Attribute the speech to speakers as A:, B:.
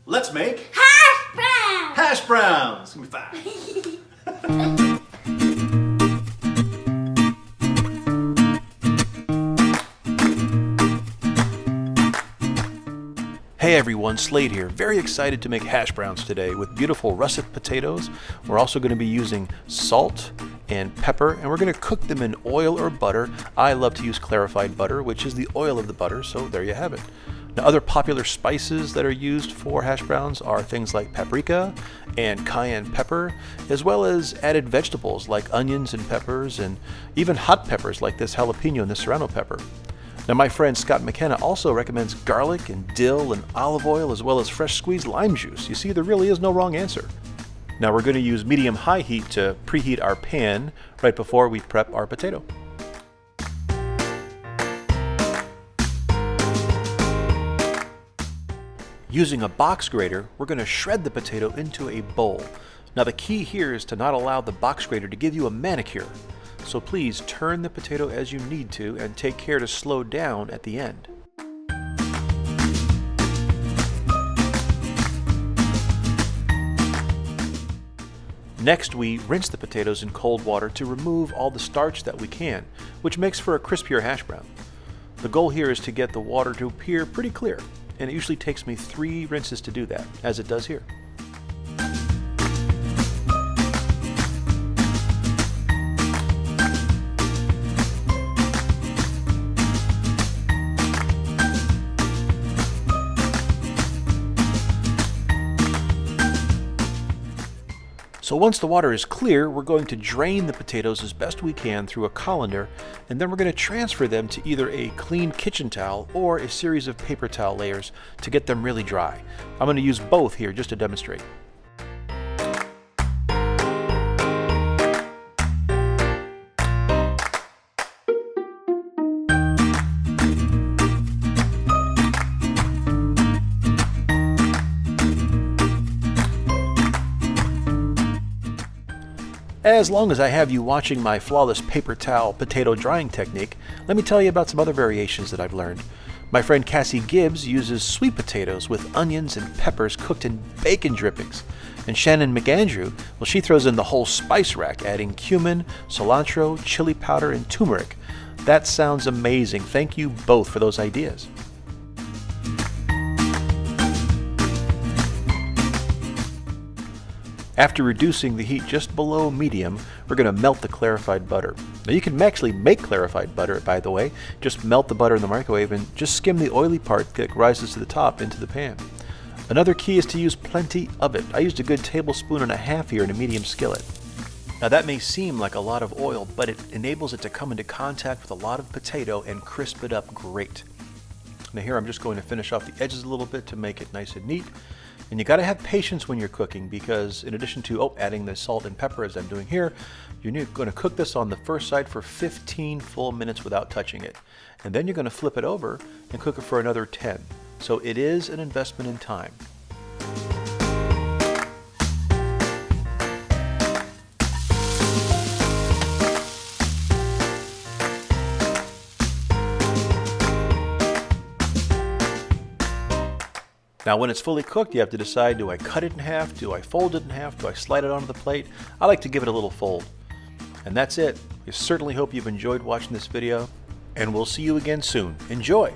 A: Let's make
B: hash browns!
A: hash browns. Give me 5. Hey everyone, Slade here. Very excited to make hash browns today with beautiful russet potatoes. We're also going to be using salt and pepper, and we're going to cook them in oil or butter. I love to use clarified butter, which is the oil of the butter, so there you have it. Now, other popular spices that are used for hash browns are things like paprika and cayenne pepper, as well as added vegetables like onions and peppers, and even hot peppers like this jalapeno and this serrano pepper. Now, my friend Scott McKenna also recommends garlic and dill and olive oil, as well as fresh squeezed lime juice. You see, there really is no wrong answer. Now, we're going to use medium-high heat to preheat our pan right before we prep our potato. Using a box grater, we're going to shred the potato into a bowl. Now, the key here is to not allow the box grater to give you a manicure. So please turn the potato as you need to and take care to slow down at the end. Next, we rinse the potatoes in cold water to remove all the starch that we can, which makes for a crispier hash brown. The goal here is to get the water to appear pretty clear, and it usually takes me 3 rinses to do that, as it does here. So once the water is clear, we're going to drain the potatoes as best we can through a colander, and then we're going to transfer them to either a clean kitchen towel or a series of paper towel layers to get them really dry. I'm going to use both here just to demonstrate. As long as I have you watching my flawless paper towel potato drying technique, let me tell you about some other variations that I've learned. My friend Cassie Gibbs uses sweet potatoes with onions and peppers cooked in bacon drippings. And Shannon McAndrew, well, she throws in the whole spice rack, adding cumin, cilantro, chili powder, and turmeric. That sounds amazing. Thank you both for those ideas. After reducing the heat just below medium, we're going to melt the clarified butter. Now, you can actually make clarified butter, by the way. Just melt the butter in the microwave and just skim the oily part that rises to the top into the pan. Another key is to use plenty of it. I used a good 1.5 tablespoons here in a medium skillet. Now, that may seem like a lot of oil, but it enables it to come into contact with a lot of potato and crisp it up great. Now, here I'm just going to finish off the edges a little bit to make it nice and neat. And you got to have patience when you're cooking, because in addition to adding the salt and pepper as I'm doing here, you're going to cook this on the first side for 15 full minutes without touching it. And then you're going to flip it over and cook it for another 10. So it is an investment in time. Now, when it's fully cooked, you have to decide, do I cut it in half? Do I fold it in half? Do I slide it onto the plate? I like to give it a little fold. And that's it. I certainly hope you've enjoyed watching this video, and we'll see you again soon. Enjoy!